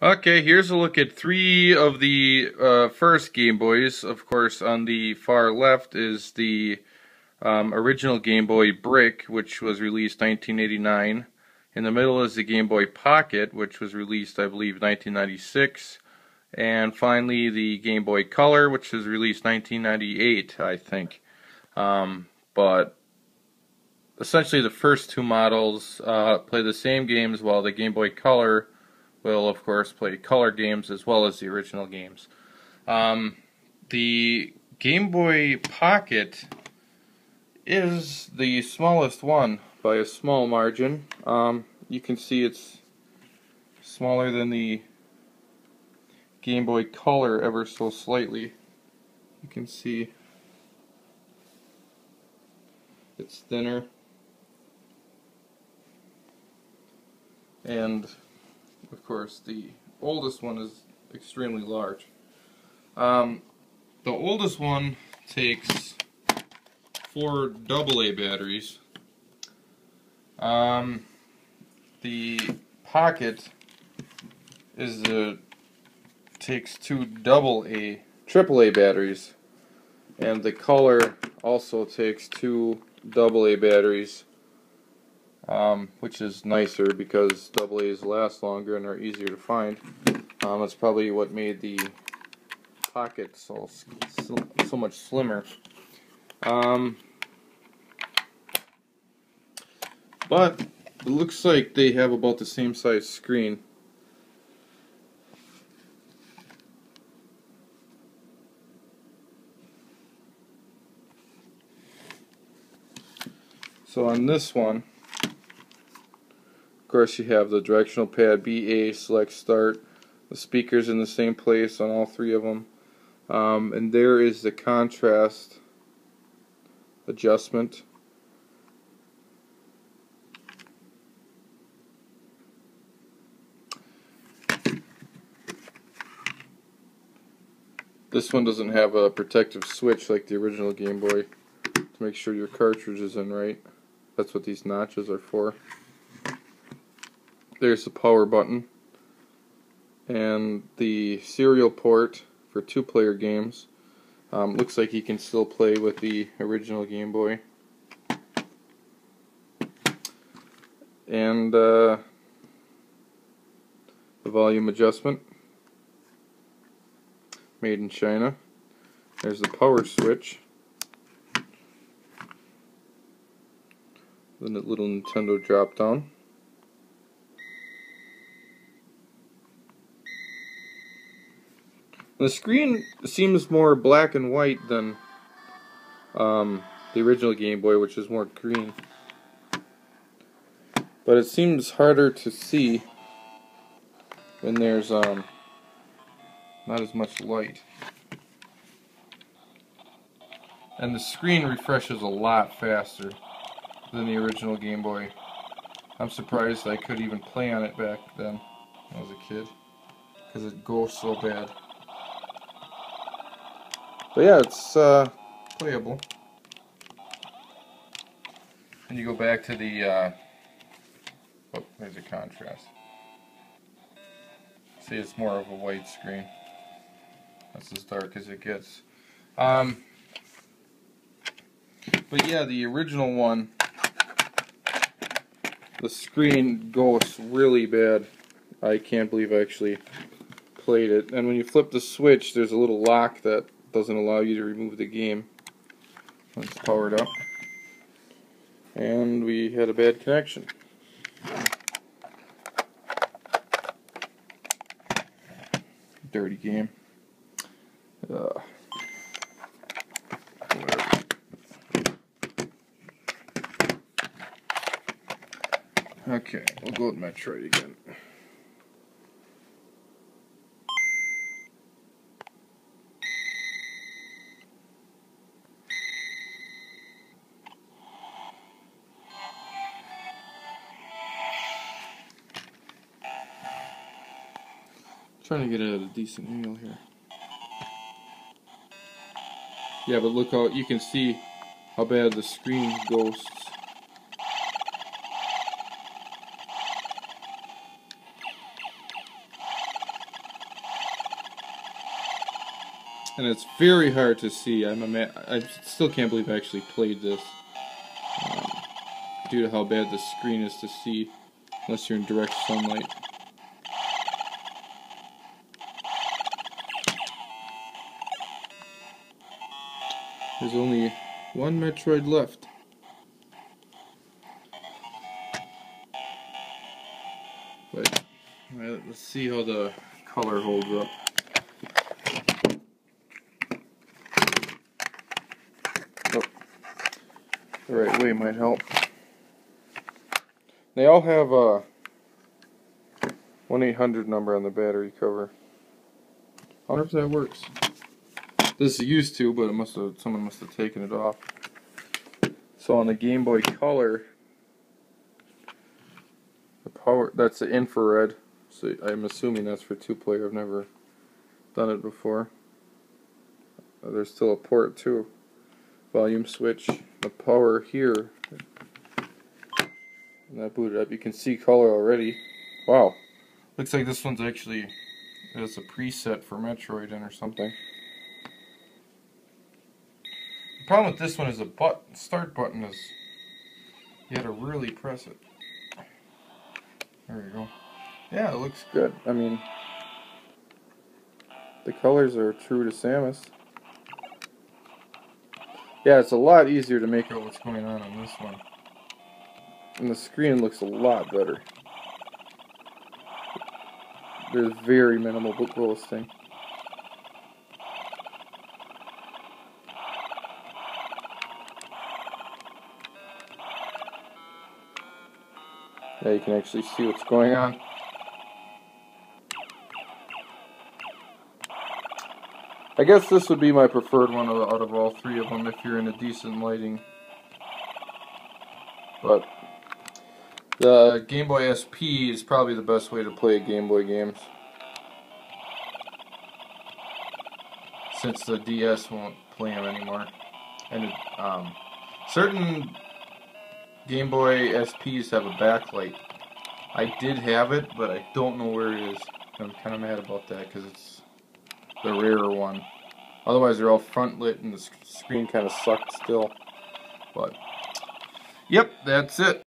Okay, here's a look at three of the first Game Boys. Of course, on the far left is the original Game Boy Brick, which was released 1989. In the middle is the Game Boy Pocket, which was released, I believe, 1996. And finally, the Game Boy Color, which was released 1998, I think. But essentially, the first two models play the same games, while the Game Boy Color will, of course, play color games as well as the original games. The Game Boy Pocket is the smallest one by a small margin. You can see it's smaller than the Game Boy Color ever so slightly. You can see it's thinner, and of course the oldest one is extremely large. The oldest one takes 4 AA batteries. The Pocket takes 2 AAA batteries, and the Color also takes 2 AA batteries, which is nicer because AA's last longer and are easier to find. That's probably what made the Pocket so much slimmer. But it looks like they have about the same size screen. So on this one, of course, you have the directional pad BA, select start, the speakers in the same place on all three of them, and there is the contrast adjustment. This one doesn't have a protective switch like the original Game Boy to make sure your cartridge is in right. That's what these notches are for. There's the power button and the serial port for 2-player games. Looks like you can still play with the original Game Boy. And the volume adjustment, made in China. There's the power switch. Then the little Nintendo drop down. The screen seems more black and white than the original Game Boy, which is more green. But it seems harder to see when there's not as much light. And the screen refreshes a lot faster than the original Game Boy. I'm surprised I could even play on it back then when I was a kid, because it goes so bad. But yeah, it's playable. And you go back to the oh, there's a contrast. See, it's more of a white screen. That's as dark as it gets. But yeah, the original one, the screen goes really bad. I can't believe I actually played it. And when you flip the switch, there's a little lock that doesn't allow you to remove the game. It's powered up. And we had a bad connection. Dirty game. Okay, we'll go with Metroid again. Trying to get it at a decent angle here. Yeah, but look how you can see how bad the screen ghosts. and it's very hard to see. I still can't believe I actually played this, due to how bad the screen is to see unless you're in direct sunlight. There's only one Metroid left. But let's see how the color holds up. Oh, the right way might help. They all have a 1-800 number on the battery cover. I wonder if that works. This is used to, but someone must have taken it off. So on the Game Boy Color, the power, that's the infrared. So I'm assuming that's for 2-player. I've never done it before. There's still a port too. Volume switch. The power here. And that booted up. You can see color already. Wow. Looks like this one's actually has a preset for Metroid in or something. The problem with this one is the start button is you had to really press it. There you go. Yeah, it looks good. I mean, the colors are true to Samus. Yeah, it's a lot easier to make out what's going on this one. And the screen looks a lot better. There's very minimal book ghosting. Yeah, you can actually see what's going on. I guess this would be my preferred one out of all three of them if you're in a decent lighting. But the Game Boy SP is probably the best way to play Game Boy games, since the DS won't play them anymore. And certain Game Boy SPs have a backlight. I did have it, but I don't know where it is. I'm kind of mad about that because it's the rarer one. Otherwise, they're all front lit and the screen kind of sucked still. But, yep, that's it.